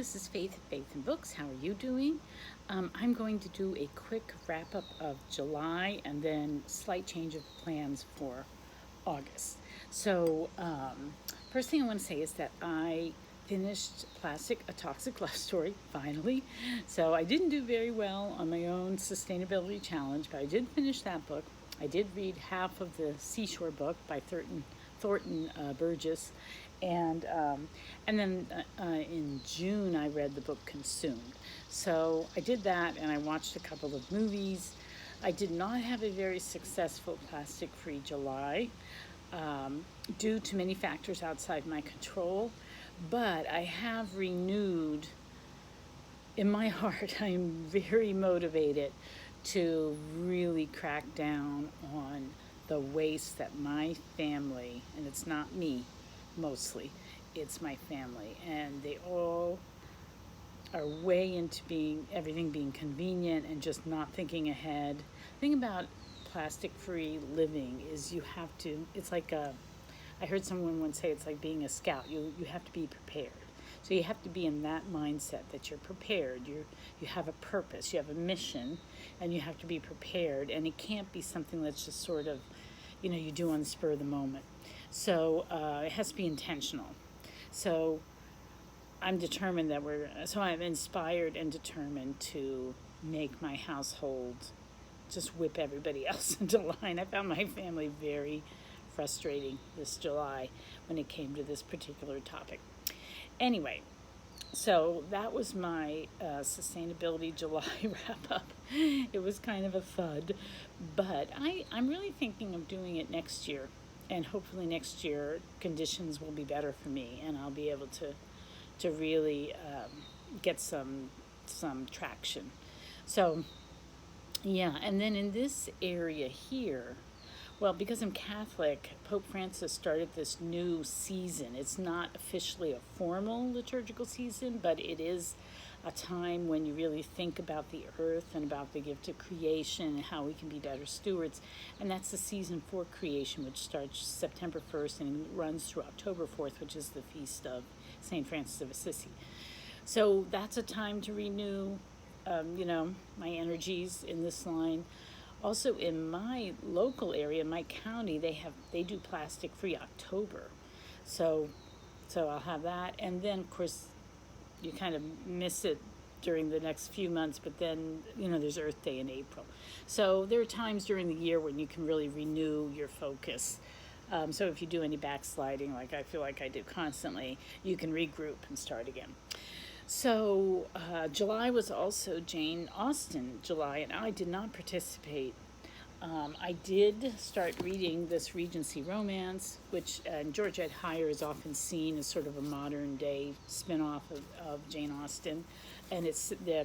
this is Faith and Books. How are you doing? I'm going to do a quick wrap up of July and then slight change of plans for August. So, first thing I want to say is that I finished A Toxic Love Story, finally. So I didn't do very well on my own sustainability challenge, but I did finish that book. I did read half of the Seashore book by Thornton Burgess, and then in June I read the book Consumed. So I did that, and I watched a couple of movies. I did not have a very successful plastic-free July due to many factors outside my control, but I have renewed, in my heart, I'm very motivated to really crack down on the waste that my family, and it's not me mostly, it's my family, and they all are way into everything being convenient and just not thinking ahead. The thing about plastic-free living is you have to, it's like I heard someone once say it's like being a scout. You have to be prepared. So you have to be in that mindset that you're prepared. You have a purpose, you have a mission, and you have to be prepared. And it can't be something that's just sort of, you do on the spur of the moment. So it has to be intentional. So I'm determined I'm inspired and determined to make my household just whip everybody else into line. I found my family very frustrating this July when it came to this particular topic. Anyway, so that was my Sustainability July wrap up. It was kind of a thud, but I'm really thinking of doing it next year, and hopefully next year conditions will be better for me, and I'll be able to really get some traction. So yeah, and then in this area here, well, because I'm Catholic, Pope Francis started this new season. It's not officially a formal liturgical season, but it is a time when you really think about the earth and about the gift of creation and how we can be better stewards. And that's the season for creation, which starts September 1st and runs through October 4th, which is the feast of St. Francis of Assisi. So that's a time to renew, my energies in this line. Also, in my local area, my county, they do plastic-free October, so I'll have that. And then, of course, you kind of miss it during the next few months, but then there's Earth Day in April. So there are times during the year when you can really renew your focus. So if you do any backsliding, like I feel like I do constantly, you can regroup and start again. So July was also Jane Austen July, and I did not participate. I did start reading this Regency romance, which Georgette Heyer is often seen as sort of a modern day spin-off of Jane Austen, and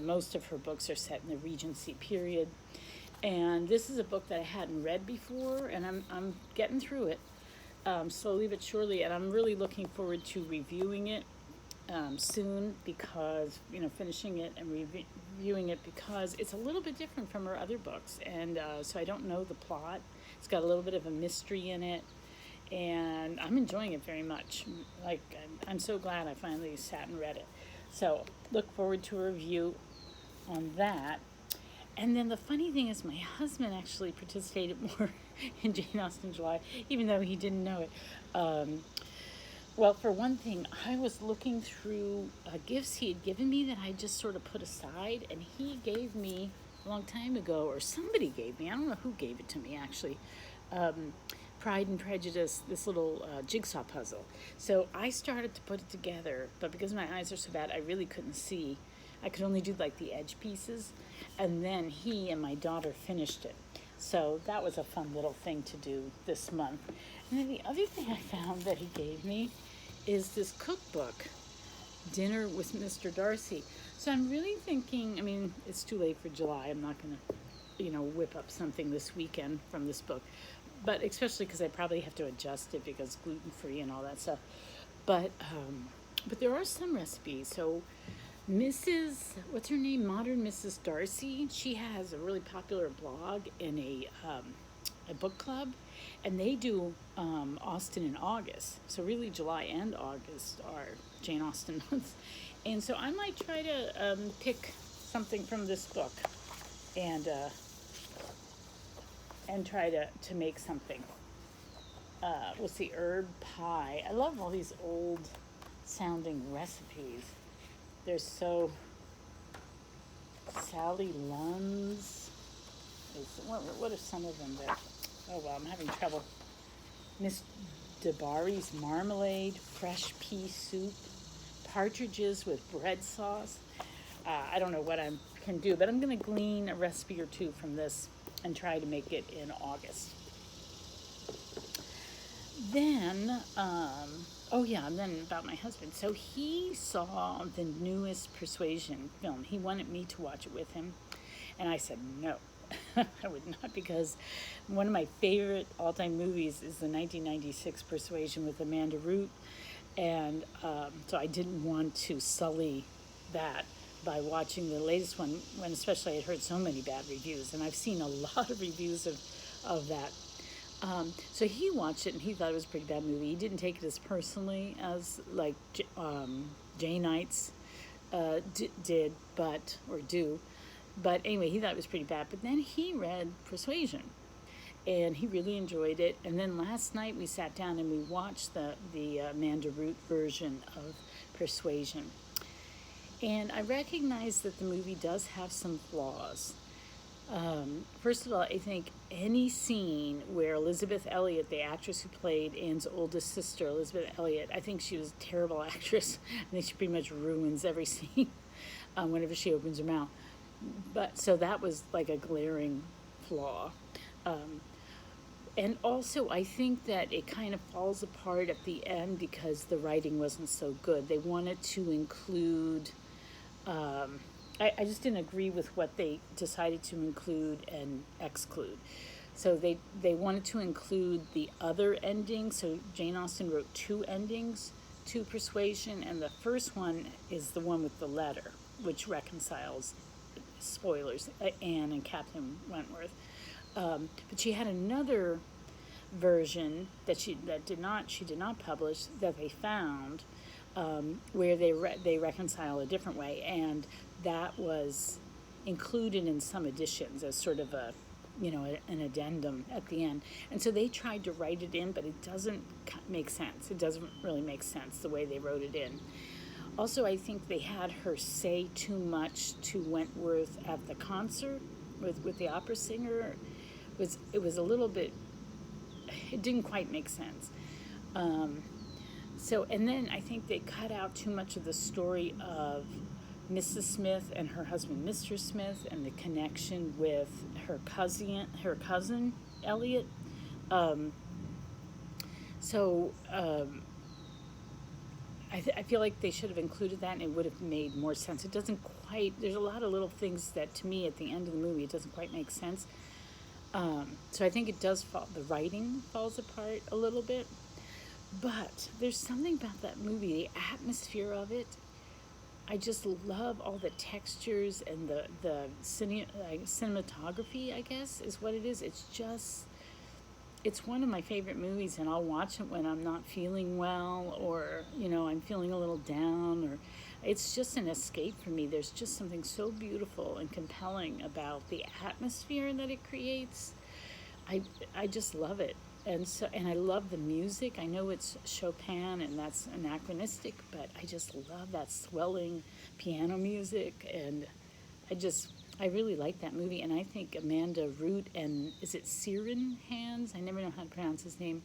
most of her books are set in the Regency period. And this is a book that I hadn't read before, and I'm getting through it slowly but surely, and I'm really looking forward to reviewing it soon, because finishing it and reviewing it, because it's a little bit different from her other books, and so I don't know the plot. It's got a little bit of a mystery in it, and I'm enjoying it very much. Like, I'm so glad I finally sat and read it. So look forward to a review on that. And then the funny thing is, my husband actually participated more in Jane Austen July, even though he didn't know it. Well, for one thing, I was looking through gifts he had given me that I just sort of put aside, and he gave me a long time ago, or somebody gave me, I don't know who gave it to me actually, Pride and Prejudice, this little jigsaw puzzle. So I started to put it together, but because my eyes are so bad, I really couldn't see. I could only do like the edge pieces, and then he and my daughter finished it. So that was a fun little thing to do this month. And then the other thing I found that he gave me is this cookbook, Dinner with Mr. Darcy. So I'm really thinking, it's too late for July. I'm not going to, whip up something this weekend from this book. But especially because I probably have to adjust it because gluten-free and all that stuff. But there are some recipes. So what's her name? Modern Mrs. Darcy. She has a really popular blog and a a book club, and they do Austen in August. So really, July and August are Jane Austen months, and so I might try to pick something from this book and uh, and try to make something. We'll see, herb pie. I love all these old sounding recipes. They're so Sally Lunn's. What are some of them that? Oh well, I'm having trouble. Miss DeBarry's marmalade, fresh pea soup, partridges with bread sauce. I don't know what I can do, but I'm going to glean a recipe or two from this and try to make it in August. Then, oh yeah, and then about my husband. So he saw the newest Persuasion film. He wanted me to watch it with him, and I said no. I would not, because one of my favorite all-time movies is the 1996 Persuasion with Amanda Root, and so I didn't want to sully that by watching the latest one, when especially I had heard so many bad reviews, and I've seen a lot of reviews of that. So he watched it and he thought it was a pretty bad movie. He didn't take it as personally as like Jay Knights did, or do. But anyway, he thought it was pretty bad. But then he read Persuasion, and he really enjoyed it. And then last night we sat down and we watched the Amanda Root version of Persuasion. And I recognize that the movie does have some flaws. First of all, I think any scene where Elizabeth Elliot, the actress who played Anne's oldest sister, Elizabeth Elliot, I think she was a terrible actress. I think she pretty much ruins every scene whenever she opens her mouth. But so that was like a glaring flaw. And also, I think that it kind of falls apart at the end because the writing wasn't so good. They wanted to include... I just didn't agree with what they decided to include and exclude. So they wanted to include the other ending. So Jane Austen wrote two endings to Persuasion, and the first one is the one with the letter, which reconciles, spoilers, Anne and Captain Wentworth. But she had another version that she did not publish, that they found, where they reconcile a different way, and that was included in some editions as sort of an addendum at the end. And so they tried to write it in, but it doesn't make sense. It doesn't really make sense the way they wrote it in. Also, I think they had her say too much to Wentworth at the concert with the opera singer. It was a little bit, it didn't quite make sense. And then I think they cut out too much of the story of Mrs. Smith and her husband, Mr. Smith, and the connection with her cousin Elliot. I feel like they should have included that, and it would have made more sense. It doesn't quite. There's a lot of little things that, to me, at the end of the movie, it doesn't quite make sense. So I think it does fall. The writing falls apart a little bit, but there's something about that movie, the atmosphere of it. I just love all the textures and the cinematography, I guess, is what it is. It's one of my favorite movies, and I'll watch it when I'm not feeling well, or, I'm feeling a little down, or it's just an escape for me. There's just something so beautiful and compelling about the atmosphere that it creates. I just love it. And I love the music. I know it's Chopin, and that's anachronistic, but I just love that swelling piano music, and I really like that movie. And I think Amanda Root and, is it Ciaran Hands? I never know how to pronounce his name,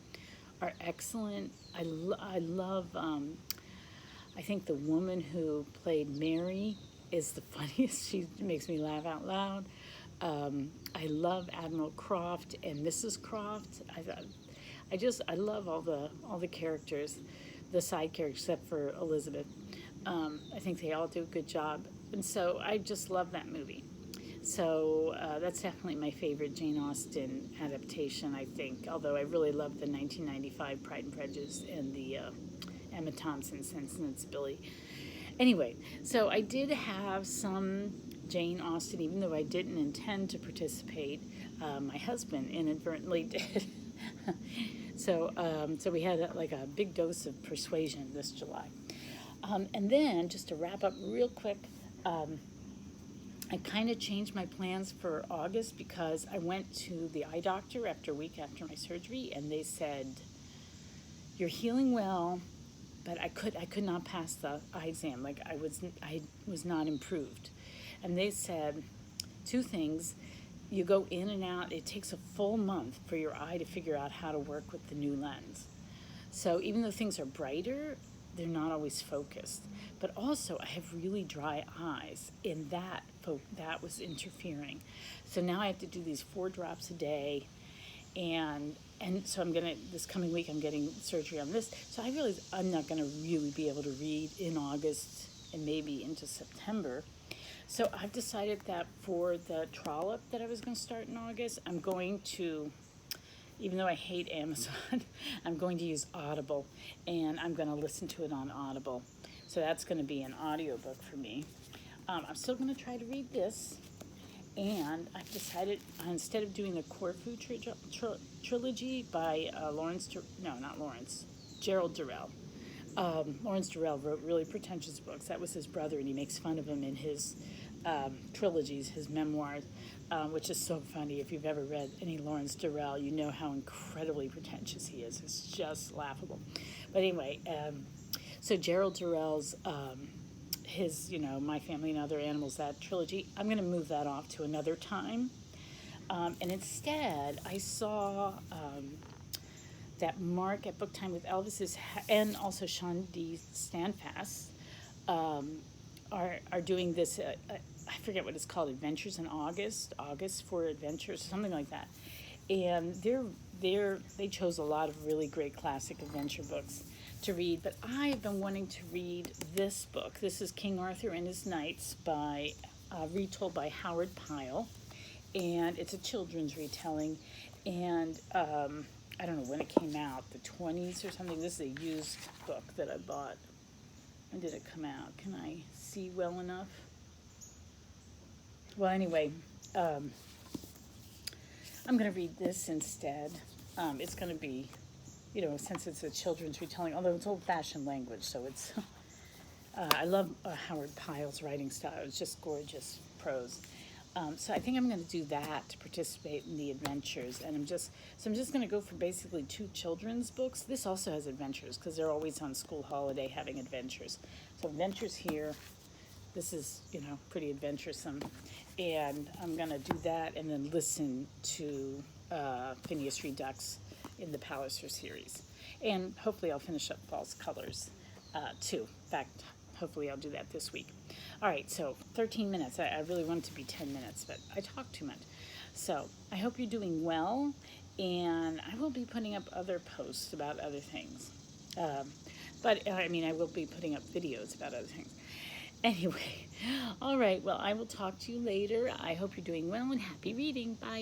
are excellent. I love, I think the woman who played Mary is the funniest. She makes me laugh out loud. I love Admiral Croft and Mrs. Croft. I love all the characters, the side characters, except for Elizabeth. I think they all do a good job, and so I just love that movie. So that's definitely my favorite Jane Austen adaptation, I think. Although I really love the 1995 Pride and Prejudice and the Emma Thompson Sense and Sensibility. Anyway, so I did have some Jane Austen, even though I didn't intend to participate. my husband inadvertently did. So we had like a big dose of Persuasion this July. And then, just to wrap up real quick, I kind of changed my plans for August because I went to the eye doctor after a week after my surgery, and they said, "You're healing well, but I could not pass the eye exam. Like I was not improved." And they said two things: you go in and out. It takes a full month for your eye to figure out how to work with the new lens. So even though things are brighter, they're not always focused. But also, I have really dry eyes, and that was interfering. So now I have to do these 4 drops a day, and so this coming week I'm getting surgery on this. So I realize I'm not gonna really be able to read in August and maybe into September. So I've decided that for the trollop that I was gonna start in August, I'm going to, even though I hate Amazon, I'm going to use Audible, and I'm going to listen to it on Audible. So that's going to be an audiobook for me. I'm still going to try to read this, and I've decided instead of doing the Corfu trilogy by Gerald Durrell. Lawrence Durrell wrote really pretentious books. That was his brother, and he makes fun of him in his trilogies, his memoirs, which is so funny. If you've ever read any Lawrence Durrell, you know how incredibly pretentious he is. It's just laughable. But anyway, so Gerald Durrell's, his, My Family and Other Animals, that trilogy, I'm going to move that off to another time. And instead, I saw that Mark at Book Time with Elvis and also Sean D. Standfast are doing this. I forget what it's called, Adventures in August for Adventures, something like that. And they chose a lot of really great classic adventure books to read. But I have been wanting to read this book. This is King Arthur and His Knights retold by Howard Pyle, and it's a children's retelling. And I don't know when it came out, the 20s or something. This is a used book that I bought. When did it come out? Can I see well enough? Well, anyway, I'm going to read this instead. It's going to be, since it's a children's retelling, although it's old-fashioned language, so it's, I love Howard Pyle's writing style. It's just gorgeous prose. So I think I'm going to do that to participate in the adventures, and I'm just going to go for basically 2 children's books. This also has adventures because they're always on school holiday having adventures. So adventures here. This is, pretty adventuresome, and I'm going to do that and then listen to Phineas Redux in the Palliser series. And hopefully I'll finish up False Colors, too. In fact, hopefully I'll do that this week. All right, so 13 minutes. I really want it to be 10 minutes, but I talk too much. So I hope you're doing well, and I will be putting up other posts about other things. I will be putting up videos about other things. Anyway, all right, well, I will talk to you later. I hope you're doing well, and happy reading. Bye.